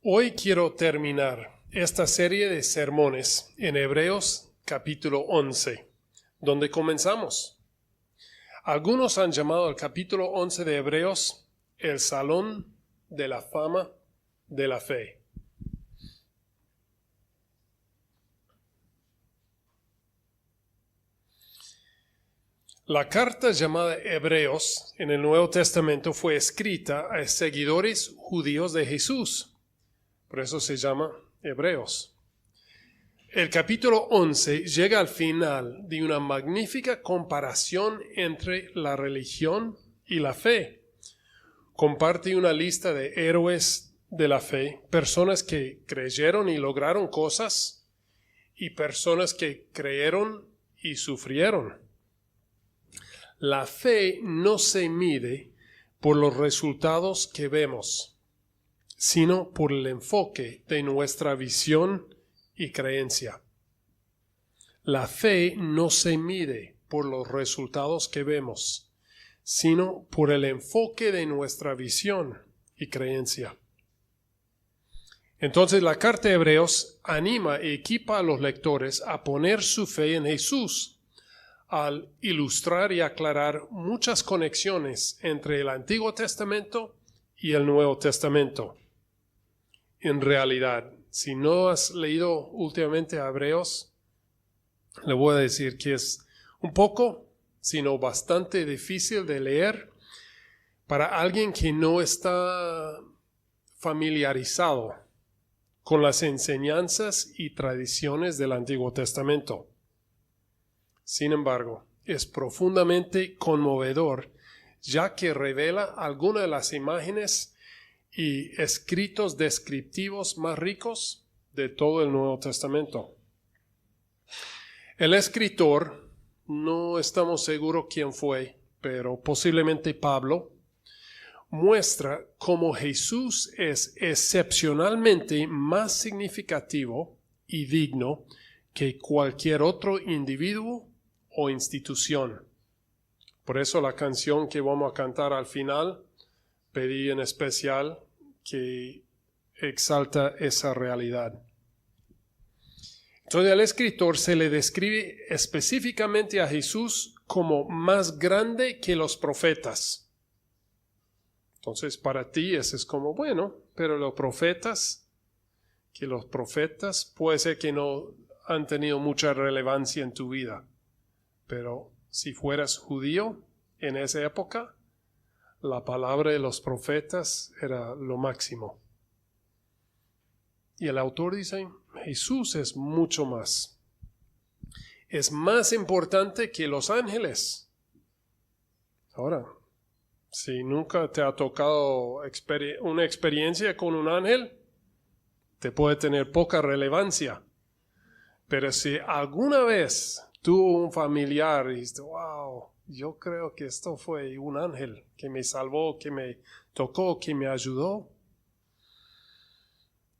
Hoy quiero terminar esta serie de sermones en Hebreos capítulo 11, donde comenzamos. Algunos han llamado al capítulo 11 de Hebreos el Salón de la Fama de la Fe. La carta llamada Hebreos en el Nuevo Testamento fue escrita a seguidores judíos de Jesús. Por eso se llama Hebreos. El capítulo 11 llega al final de una magnífica comparación entre la religión y la fe. Comparte una lista de héroes de la fe, personas que creyeron y lograron cosas, y personas que creyeron y sufrieron. La fe no se mide por los resultados que vemos, sino por el enfoque de nuestra visión y creencia. La fe no se mide por los resultados que vemos, sino por el enfoque de nuestra visión y creencia. Entonces la carta de Hebreos anima y equipa a los lectores a poner su fe en Jesús, al ilustrar y aclarar muchas conexiones entre el Antiguo Testamento y el Nuevo Testamento. En realidad, si no has leído últimamente a Hebreos, le voy a decir que es un poco, sino bastante difícil de leer para alguien que no está familiarizado con las enseñanzas y tradiciones del Antiguo Testamento. Sin embargo, es profundamente conmovedor, ya que revela algunas de las imágenes y escritos descriptivos más ricos de todo el Nuevo Testamento. El escritor, no estamos seguros quién fue, pero posiblemente Pablo, muestra cómo Jesús es excepcionalmente más significativo y digno que cualquier otro individuo o institución. Por eso la canción que vamos a cantar al final, pedí en especial que exalta esa realidad. Entonces al escritor se le describe específicamente a Jesús como más grande que los profetas. Entonces para ti ese es como, bueno, pero los profetas puede ser que no han tenido mucha relevancia en tu vida. Pero si fueras judío en esa época, la palabra de los profetas era lo máximo. Y el autor dice, Jesús es mucho más. Es más importante que los ángeles. Ahora, si nunca te ha tocado una experiencia con un ángel, te puede tener poca relevancia. Pero si alguna vez tuvo un familiar y dijiste, wow, yo creo que esto fue un ángel que me salvó, que me tocó, que me ayudó.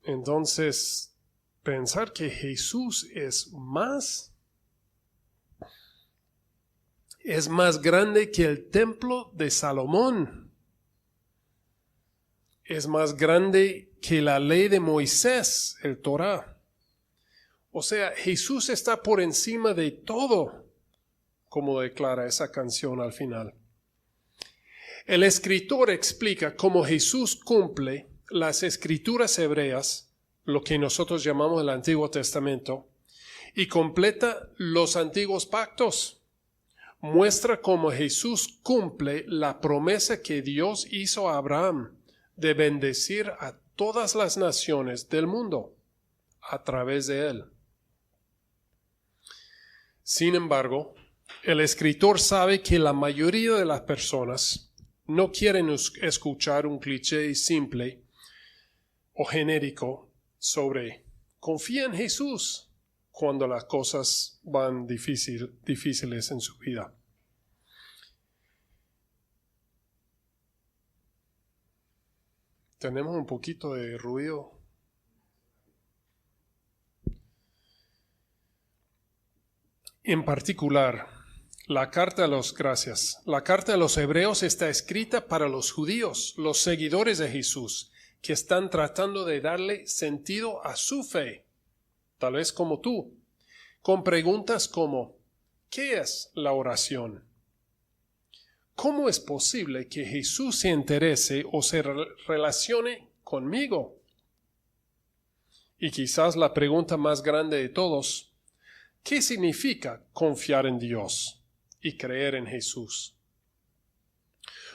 Entonces, pensar que Jesús es más grande que el templo de Salomón. Es más grande que la ley de Moisés, el Torá. O sea, Jesús está por encima de todo, como declara esa canción al final. El escritor explica cómo Jesús cumple las escrituras hebreas, lo que nosotros llamamos el Antiguo Testamento, y completa los antiguos pactos. Muestra cómo Jesús cumple la promesa que Dios hizo a Abraham de bendecir a todas las naciones del mundo a través de él. Sin embargo, el escritor sabe que la mayoría de las personas no quieren escuchar un cliché simple o genérico sobre confía en Jesús cuando las cosas van difíciles en su vida. Tenemos un poquito de ruido. En particular, la carta a los hebreos está escrita para los judíos, los seguidores de Jesús, que están tratando de darle sentido a su fe, tal vez como tú, con preguntas como, ¿qué es la oración? ¿Cómo es posible que Jesús se interese o se relacione conmigo? Y quizás la pregunta más grande de todos, ¿qué significa confiar en Dios y creer en Jesús?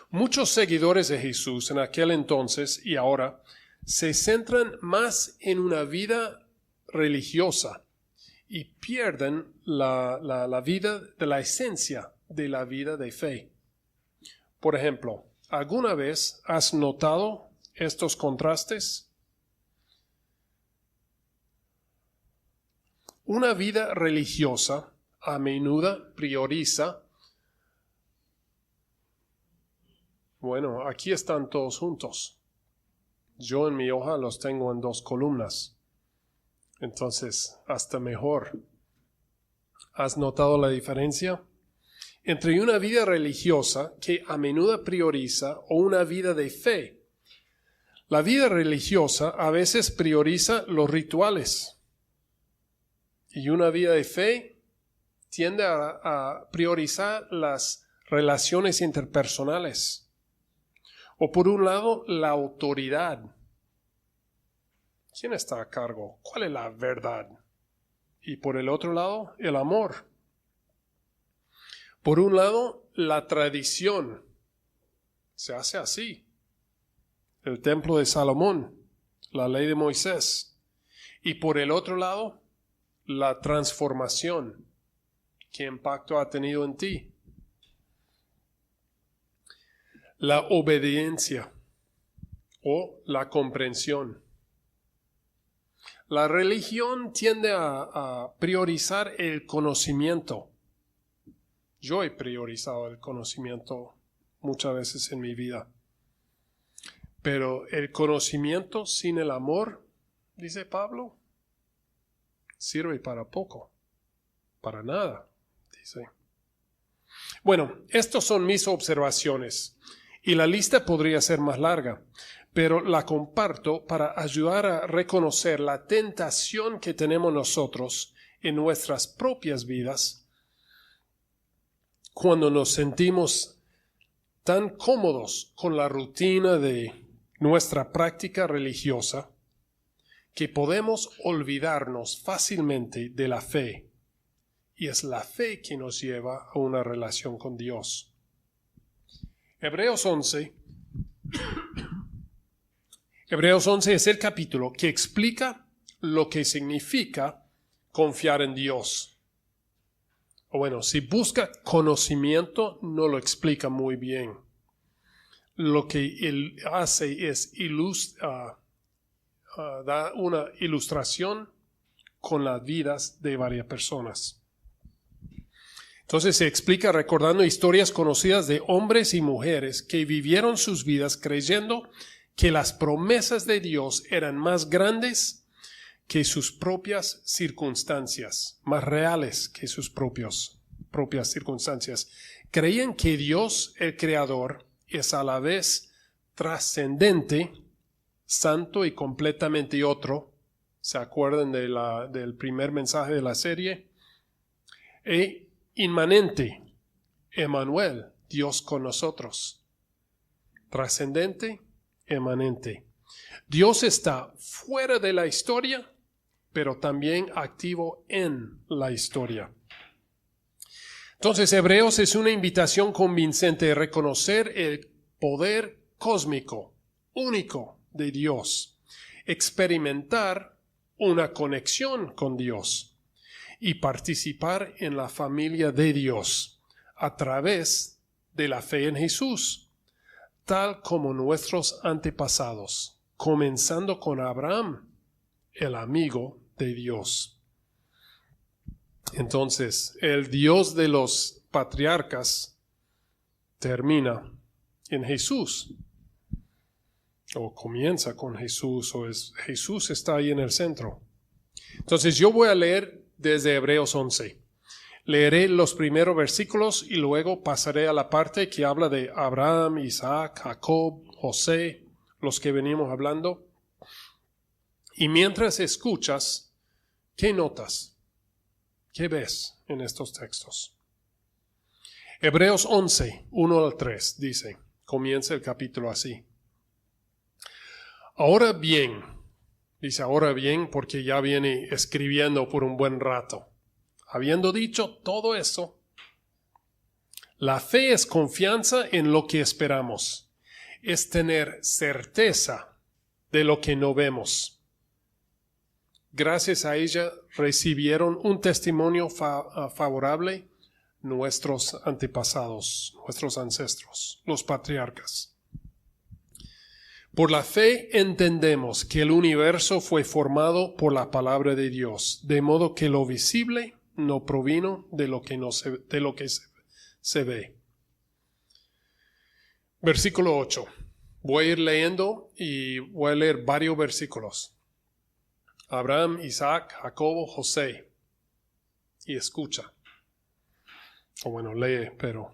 Muchos seguidores de Jesús en aquel entonces y ahora se centran más en una vida religiosa y pierden la vida de la esencia de la vida de fe. Por ejemplo, ¿alguna vez has notado estos contrastes? Una vida religiosa a menudo prioriza, bueno, aquí están todos juntos. Yo en mi hoja los tengo en 2 columnas. Entonces, hasta mejor. ¿Has notado la diferencia? Entre una vida religiosa que a menudo prioriza o una vida de fe. La vida religiosa a veces prioriza los rituales. Y una vida de fe tiende a priorizar las relaciones interpersonales. O por un lado, la autoridad. ¿Quién está a cargo? ¿Cuál es la verdad? Y por el otro lado, el amor. Por un lado, la tradición. Se hace así. El templo de Salomón, la ley de Moisés. Y por el otro lado, la transformación. ¿Qué impacto ha tenido en ti? La obediencia o la comprensión. La religión tiende a priorizar el conocimiento. Yo he priorizado el conocimiento muchas veces en mi vida. Pero el conocimiento sin el amor, dice Pablo, sirve para poco, para nada, dice. Bueno, estas son mis observaciones. Y la lista podría ser más larga, pero la comparto para ayudar a reconocer la tentación que tenemos nosotros en nuestras propias vidas cuando nos sentimos tan cómodos con la rutina de nuestra práctica religiosa que podemos olvidarnos fácilmente de la fe. Y es la fe que nos lleva a una relación con Dios. Hebreos 11 es el capítulo que explica lo que significa confiar en Dios. O bueno, si busca conocimiento, no lo explica muy bien. Lo que él hace es da una ilustración con las vidas de varias personas. Entonces se explica recordando historias conocidas de hombres y mujeres que vivieron sus vidas creyendo que las promesas de Dios eran más grandes que sus propias circunstancias, más reales que sus propias circunstancias. Creían que Dios, el Creador, es a la vez trascendente, santo y completamente otro. ¿Se acuerdan del primer mensaje de la serie? Inmanente, Emmanuel, Dios con nosotros. Trascendente, emanente. Dios está fuera de la historia, pero también activo en la historia. Entonces, Hebreos es una invitación convincente de reconocer el poder cósmico, único de Dios, experimentar una conexión con Dios y participar en la familia de Dios a través de la fe en Jesús, tal como nuestros antepasados, comenzando con Abraham, el amigo de Dios. Entonces, el Dios de los patriarcas termina en Jesús, o comienza con Jesús, Jesús está ahí en el centro. Entonces, yo voy a leer desde Hebreos 11. Leeré los primeros versículos y luego pasaré a la parte que habla de Abraham, Isaac, Jacob, José, los que venimos hablando. Y mientras escuchas, ¿qué notas? ¿Qué ves en estos textos? Hebreos 11, 1 al 3 dice, comienza el capítulo así. Ahora bien, dice ahora bien porque ya viene escribiendo por un buen rato. Habiendo dicho todo eso, la fe es confianza en lo que esperamos, es tener certeza de lo que no vemos. Gracias a ella recibieron un testimonio favorable nuestros antepasados, nuestros ancestros, los patriarcas. Por la fe entendemos que el universo fue formado por la palabra de Dios, de modo que lo visible no provino de lo que se ve. Versículo 8. Voy a ir leyendo y voy a leer varios versículos. Abraham, Isaac, Jacobo, José. Y escucha. O bueno, lee, pero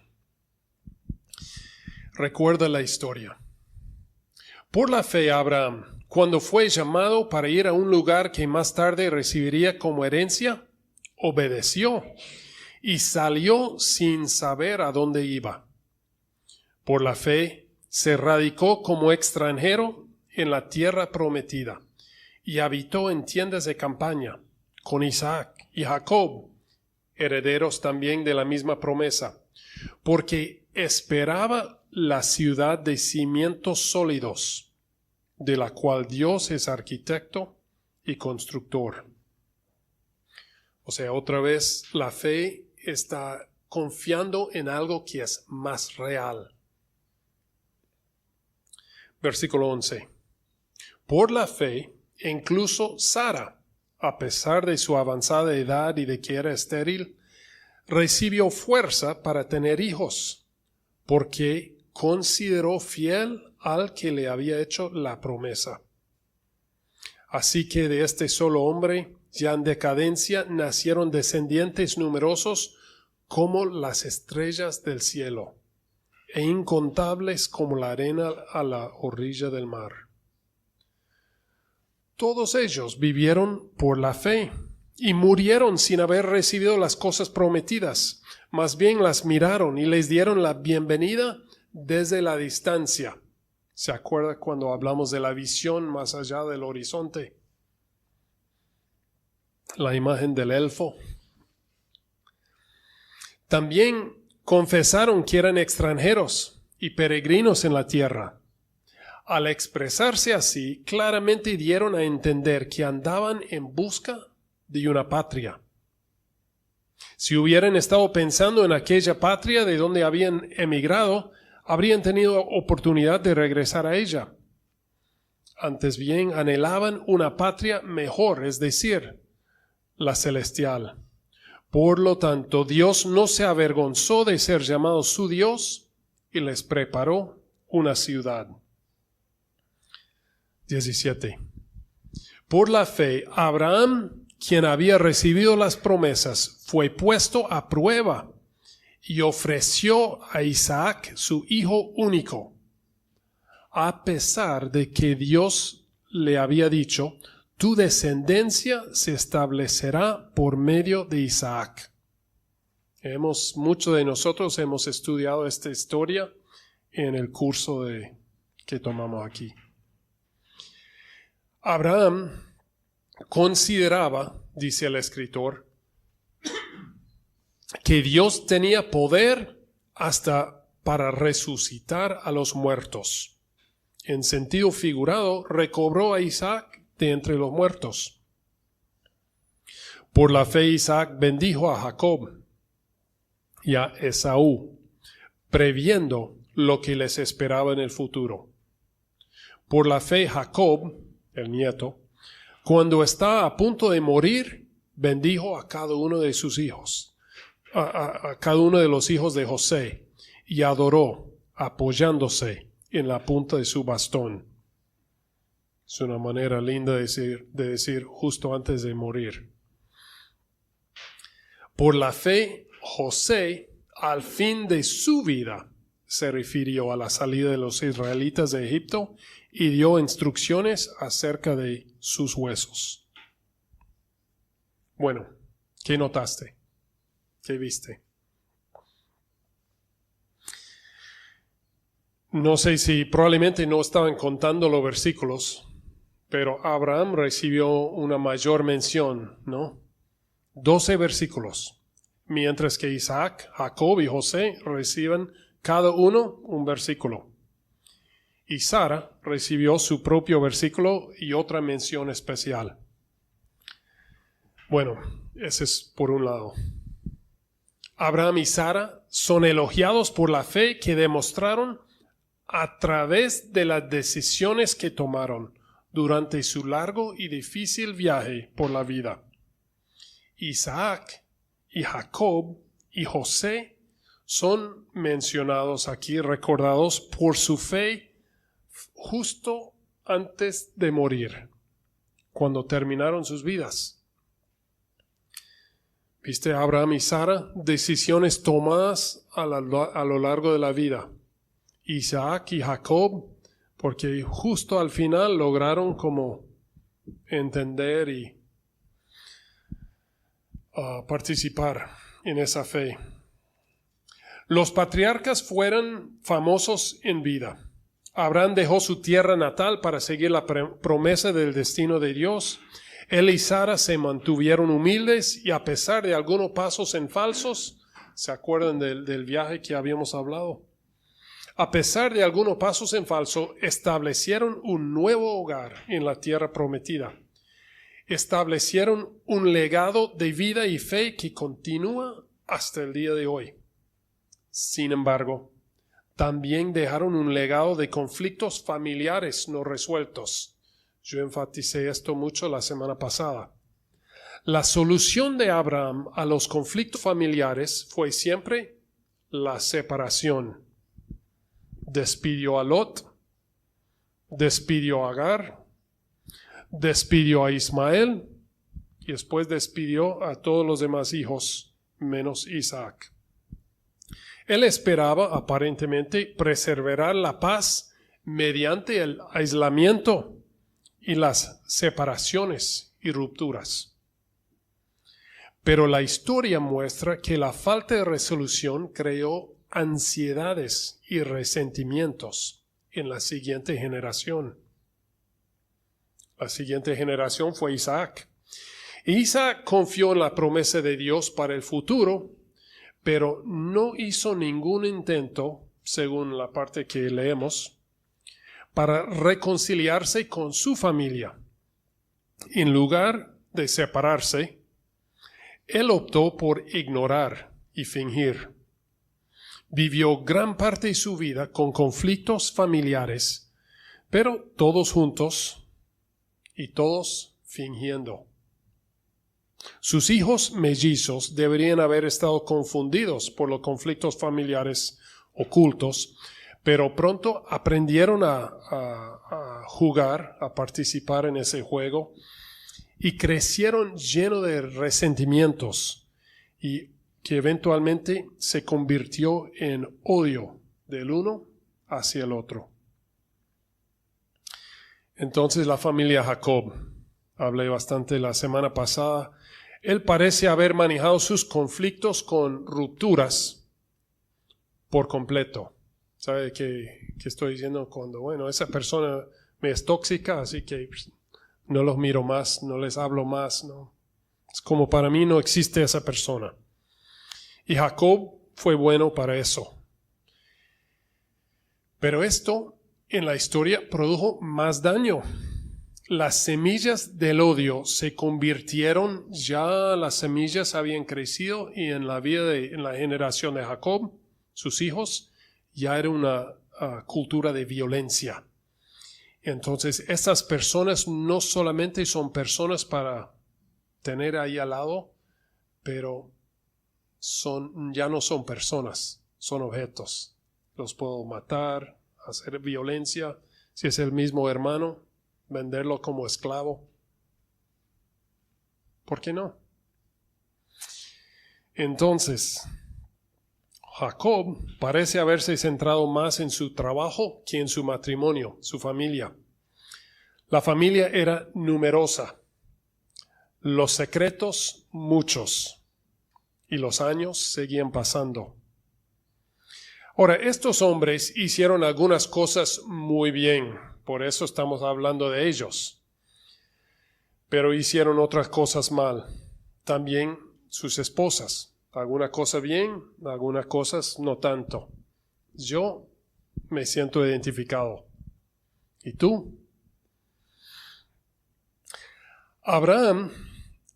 recuerda la historia. Por la fe, Abraham, cuando fue llamado para ir a un lugar que más tarde recibiría como herencia, obedeció y salió sin saber a dónde iba. Por la fe, se radicó como extranjero en la tierra prometida y habitó en tiendas de campaña con Isaac y Jacob, herederos también de la misma promesa, porque esperaba la ciudad de cimientos sólidos, de la cual Dios es arquitecto y constructor. O sea, otra vez, la fe está confiando en algo que es más real. Versículo 11. Por la fe, incluso Sara, a pesar de su avanzada edad y de que era estéril, recibió fuerza para tener hijos, porque consideró fiel al que le había hecho la promesa. Así que de este solo hombre, ya en decadencia, nacieron descendientes numerosos como las estrellas del cielo, e incontables como la arena a la orilla del mar. Todos ellos vivieron por la fe y murieron sin haber recibido las cosas prometidas. Más bien las miraron y les dieron la bienvenida desde la distancia. ¿Se acuerda cuando hablamos de la visión más allá del horizonte? La imagen del elfo. También confesaron que eran extranjeros y peregrinos en la tierra. Al expresarse así, claramente dieron a entender que andaban en busca de una patria. Si hubieran estado pensando en aquella patria de donde habían emigrado, habrían tenido oportunidad de regresar a ella. Antes bien, anhelaban una patria mejor, es decir, la celestial. Por lo tanto, Dios no se avergonzó de ser llamado su Dios y les preparó una ciudad. 17. Por la fe, Abraham, quien había recibido las promesas, fue puesto a prueba y ofreció a Isaac su hijo único, a pesar de que Dios le había dicho: tu descendencia se establecerá por medio de Isaac. Muchos de nosotros hemos estudiado esta historia en el curso que tomamos aquí. Abraham consideraba, dice el escritor, que Dios tenía poder hasta para resucitar a los muertos. En sentido figurado, recobró a Isaac de entre los muertos. Por la fe, Isaac bendijo a Jacob y a Esaú, previendo lo que les esperaba en el futuro. Por la fe, Jacob, el nieto, cuando estaba a punto de morir, bendijo a cada uno de sus hijos, a cada uno de los hijos de José, y adoró, apoyándose en la punta de su bastón. Es una manera linda de decir justo antes de morir. Por la fe, José, al fin de su vida, se refirió a la salida de los israelitas de Egipto y dio instrucciones acerca de sus huesos. Bueno, ¿qué notaste? ¿Qué viste? No sé si probablemente no estaban contando los versículos, pero Abraham recibió una mayor mención, ¿no? 12 versículos, mientras que Isaac, Jacob y José reciben cada uno un versículo. Y Sara recibió su propio versículo y otra mención especial. Bueno, ese es por un lado. Abraham y Sara son elogiados por la fe que demostraron a través de las decisiones que tomaron durante su largo y difícil viaje por la vida. Isaac y Jacob y José son mencionados aquí, recordados por su fe justo antes de morir, cuando terminaron sus vidas. ¿Viste Abraham y Sara? Decisiones tomadas a lo largo de la vida. Isaac y Jacob, porque justo al final lograron como entender y participar en esa fe. Los patriarcas fueron famosos en vida. Abraham dejó su tierra natal para seguir la promesa del destino de Dios. Él y Sara se mantuvieron humildes y a pesar de algunos pasos en falsos, ¿se acuerdan del viaje que habíamos hablado? A pesar de algunos pasos en falso, establecieron un nuevo hogar en la tierra prometida. Establecieron un legado de vida y fe que continúa hasta el día de hoy. Sin embargo, también dejaron un legado de conflictos familiares no resueltos. Yo enfaticé esto mucho la semana pasada. La solución de Abraham a los conflictos familiares fue siempre la separación. Despidió a Lot, despidió a Agar, despidió a Ismael y después despidió a todos los demás hijos, menos Isaac. Él esperaba aparentemente preservar la paz mediante el aislamiento y las separaciones y rupturas. Pero la historia muestra que la falta de resolución creó ansiedades y resentimientos en la siguiente generación. La siguiente generación fue Isaac. Isaac confió en la promesa de Dios para el futuro, pero no hizo ningún intento, según la parte que leemos, para reconciliarse con su familia. En lugar de separarse, él optó por ignorar y fingir. Vivió gran parte de su vida con conflictos familiares, pero todos juntos y todos fingiendo. Sus hijos mellizos deberían haber estado confundidos por los conflictos familiares ocultos, pero pronto aprendieron a jugar, a participar en ese juego y crecieron llenos de resentimientos y que eventualmente se convirtió en odio del uno hacia el otro. Entonces la familia Jacob, hablé bastante la semana pasada, él parece haber manejado sus conflictos con rupturas por completo. ¿Sabe qué estoy diciendo? Cuando, bueno, esa persona me es tóxica, así que no los miro más, no les hablo más, ¿no? Es como para mí no existe esa persona. Y Jacob fue bueno para eso. Pero esto en la historia produjo más daño. Las semillas del odio se convirtieron, ya las semillas habían crecido y en la vida en la generación de Jacob, sus hijos, ya era una cultura de violencia. Entonces, estas personas no solamente son personas para tener ahí al lado, pero ya no son personas, son objetos. Los puedo matar, hacer violencia, si es el mismo hermano, venderlo como esclavo. ¿Por qué no? Entonces, Jacob parece haberse centrado más en su trabajo que en su matrimonio, su familia. La familia era numerosa, los secretos muchos, y los años seguían pasando. Ahora, estos hombres hicieron algunas cosas muy bien, por eso estamos hablando de ellos. Pero hicieron otras cosas mal. También sus esposas. Algunas cosas bien, algunas cosas no tanto. Yo me siento identificado. ¿Y tú? Abraham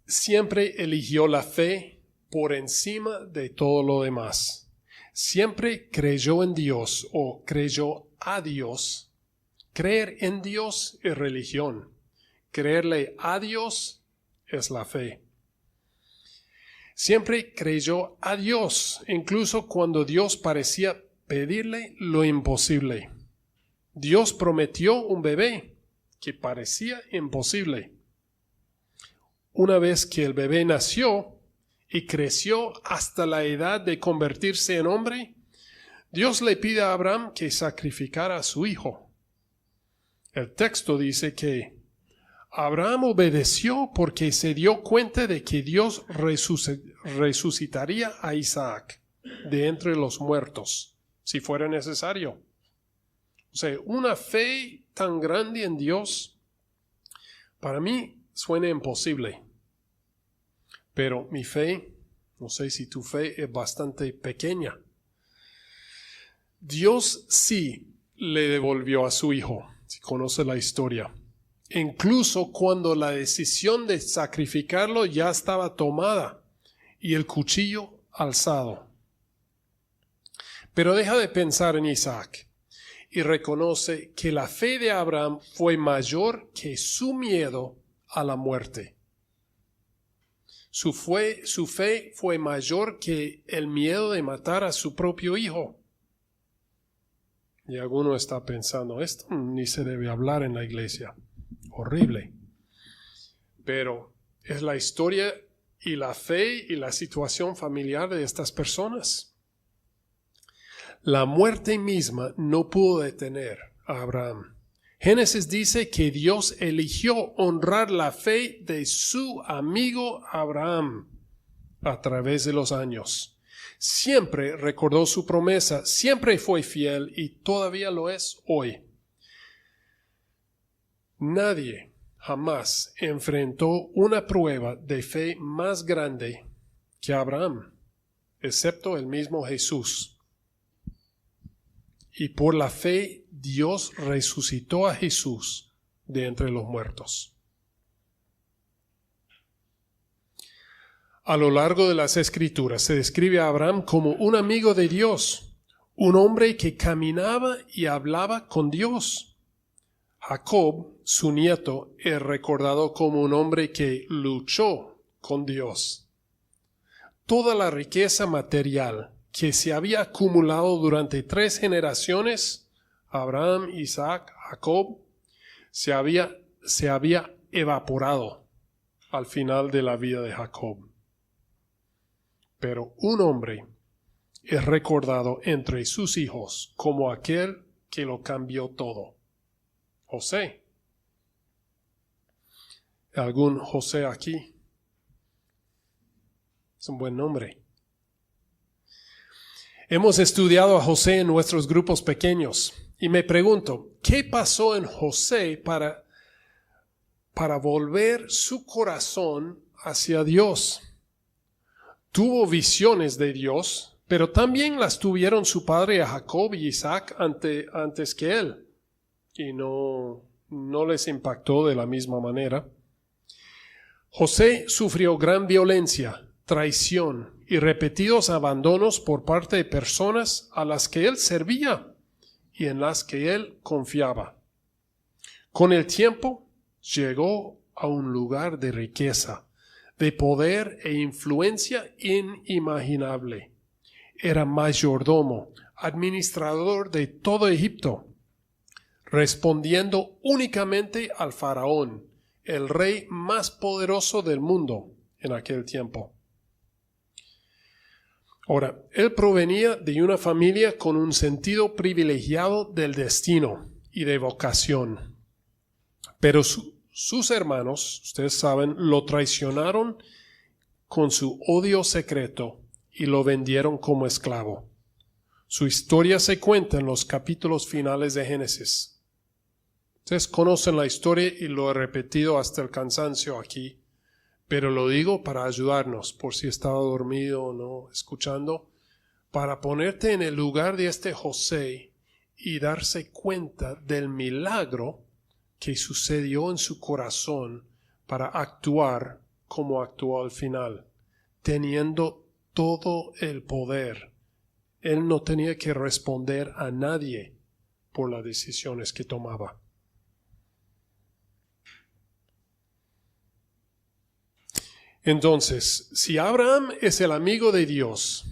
siempre eligió la fe por encima de todo lo demás. Siempre creyó en Dios o creyó a Dios. Creer en Dios es religión. Creerle a Dios es la fe. Siempre creyó a Dios, incluso cuando Dios parecía pedirle lo imposible. Dios prometió un bebé que parecía imposible. Una vez que el bebé nació y creció hasta la edad de convertirse en hombre, Dios le pide a Abraham que sacrificara a su hijo. El texto dice que Abraham obedeció porque se dio cuenta de que Dios resucitaría a Isaac de entre los muertos, si fuera necesario. O sea, una fe tan grande en Dios, para mí suena imposible. Pero mi fe, no sé si tu fe es bastante pequeña. Dios sí le devolvió a su hijo, si conoce la historia. Incluso cuando la decisión de sacrificarlo ya estaba tomada y el cuchillo alzado. Pero deja de pensar en Isaac y reconoce que la fe de Abraham fue mayor que su miedo a la muerte. Su fe fue mayor que el miedo de matar a su propio hijo. Y alguno está pensando, esto ni se debe hablar en la iglesia. Horrible. Pero es la historia y la fe y la situación familiar de estas personas. La muerte misma no pudo detener a Abraham. Génesis dice que Dios eligió honrar la fe de su amigo Abraham a través de los años. Siempre recordó su promesa, siempre fue fiel y todavía lo es hoy. Nadie jamás enfrentó una prueba de fe más grande que Abraham, excepto el mismo Jesús. Y por la fe Dios resucitó a Jesús de entre los muertos. A lo largo de las Escrituras se describe a Abraham como un amigo de Dios, un hombre que caminaba y hablaba con Dios. Jacob, su nieto, es recordado como un hombre que luchó con Dios. Toda la riqueza material que se había acumulado durante 3 generaciones, Abraham, Isaac, Jacob, se había evaporado al final de la vida de Jacob. Pero un hombre es recordado entre sus hijos como aquel que lo cambió todo. José. ¿Algún José aquí? Es un buen nombre. Hemos estudiado a José en nuestros grupos pequeños y me pregunto, ¿qué pasó en José para volver su corazón hacia Dios? Tuvo visiones de Dios, pero también las tuvieron su padre Jacob y Isaac antes que él. Y no les impactó de la misma manera. José sufrió gran violencia, traición y repetidos abandonos por parte de personas a las que él servía y en las que él confiaba. Con el tiempo llegó a un lugar de riqueza, de poder e influencia inimaginable. Era mayordomo, administrador de todo Egipto, respondiendo únicamente al faraón, el rey más poderoso del mundo en aquel tiempo. Ahora, él provenía de una familia con un sentido privilegiado del destino y de vocación. Pero sus hermanos, ustedes saben, lo traicionaron con su odio secreto y lo vendieron como esclavo. Su historia se cuenta en los capítulos finales de Génesis. Ustedes conocen la historia y lo he repetido hasta el cansancio aquí, pero lo digo para ayudarnos, por si estaba dormido o no escuchando, para ponerte en el lugar de este José y darse cuenta del milagro que sucedió en su corazón para actuar como actuó al final, teniendo todo el poder. Él no tenía que responder a nadie por las decisiones que tomaba. Entonces, si Abraham es el amigo de Dios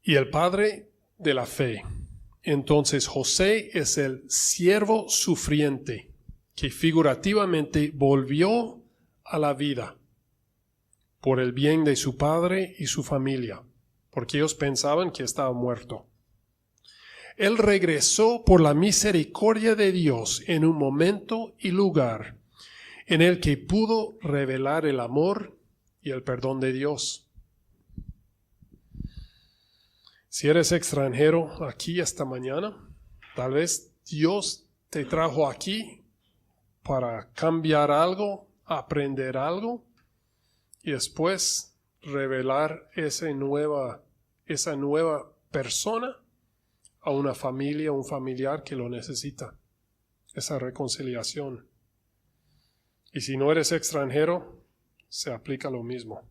y el padre de la fe, entonces José es el siervo sufriente que figurativamente volvió a la vida por el bien de su padre y su familia, porque ellos pensaban que estaba muerto. Él regresó por la misericordia de Dios en un momento y lugar en el que pudo revelar el amor y el perdón de Dios. Si eres extranjero aquí esta mañana, tal vez Dios te trajo aquí para cambiar algo, aprender algo y después revelar esa nueva persona a una familia, un familiar que lo necesita. Esa reconciliación. Y si no eres extranjero, se aplica lo mismo.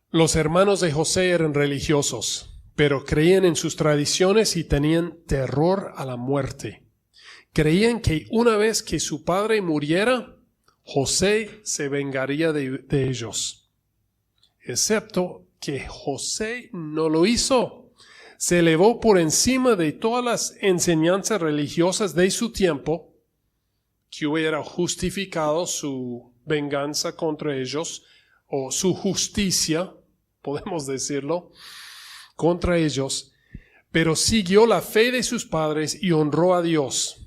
Los hermanos de José eran religiosos, pero creían en sus tradiciones y tenían terror a la muerte. Creían que una vez que su padre muriera, José se vengaría de ellos. Excepto que José no lo hizo. Se elevó por encima de todas las enseñanzas religiosas de su tiempo, que hubiera justificado su venganza contra ellos, o su justicia, podemos decirlo, contra ellos, pero siguió la fe de sus padres y honró a Dios.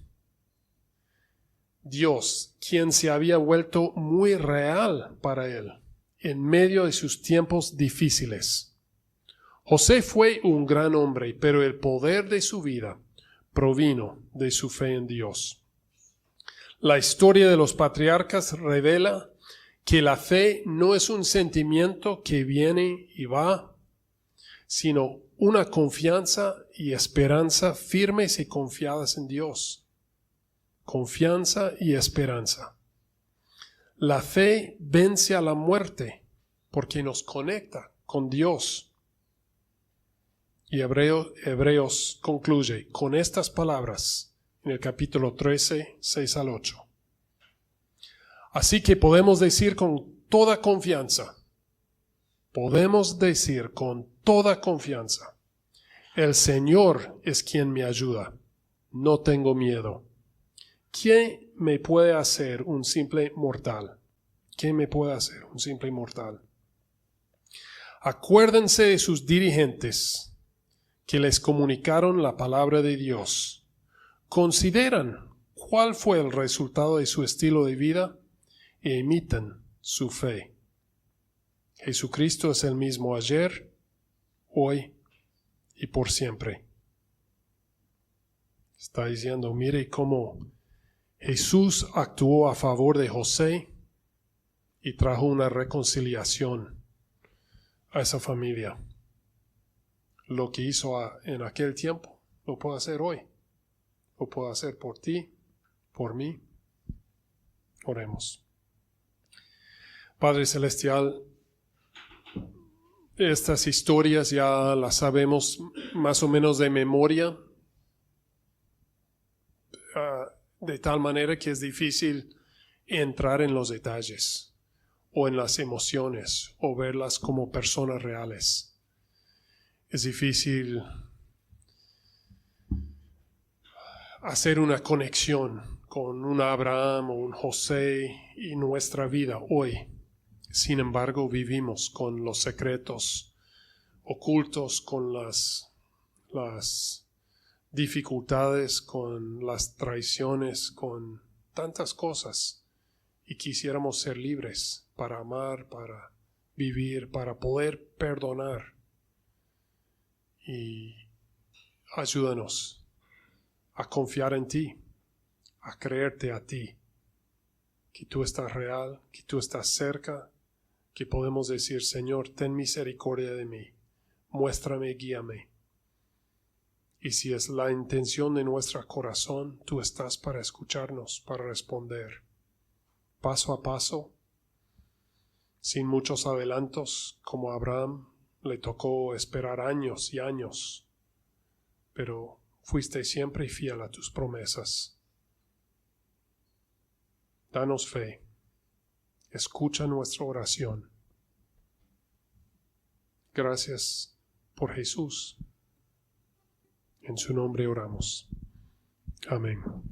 Dios, quien se había vuelto muy real para él en medio de sus tiempos difíciles. José fue un gran hombre, pero el poder de su vida provino de su fe en Dios. La historia de los patriarcas revela que la fe no es un sentimiento que viene y va, sino una confianza y esperanza firmes y confiadas en Dios. Confianza y esperanza. La fe vence a la muerte porque nos conecta con Dios. Y Hebreos concluye con estas palabras en el capítulo 13, 6 al 8. Así que podemos decir con toda confianza, el Señor es quien me ayuda, no tengo miedo. ¿Quién me puede hacer un simple mortal? ¿Quién me puede hacer un simple mortal? Acuérdense de sus dirigentes que les comunicaron la palabra de Dios. Consideran cuál fue el resultado de su estilo de vida e imitan su fe. Jesucristo es el mismo ayer, hoy y por siempre. Está diciendo, mire cómo Jesús actuó a favor de José y trajo una reconciliación a esa familia. Lo que hizo en aquel tiempo, lo puedo hacer hoy. Lo puedo hacer por ti, por mí. Oremos. Padre Celestial, estas historias ya las sabemos más o menos de memoria, de tal manera que es difícil entrar en los detalles o en las emociones o verlas como personas reales. Es difícil hacer una conexión con un Abraham o un José y nuestra vida hoy. Sin embargo, vivimos con los secretos ocultos, con las dificultades, con las traiciones, con tantas cosas, y quisiéramos ser libres para amar, para vivir, para poder perdonar. Y ayúdanos a confiar en ti, a creerte a ti, que tú estás real, que tú estás cerca, que podemos decir, Señor, ten misericordia de mí, muéstrame, guíame. Y si es la intención de nuestro corazón, tú estás para escucharnos, para responder, paso a paso, sin muchos adelantos, como a Abraham le tocó esperar años y años, pero fuiste siempre fiel a tus promesas. Danos fe, escucha nuestra oración. Gracias por Jesús. En su nombre oramos. Amén.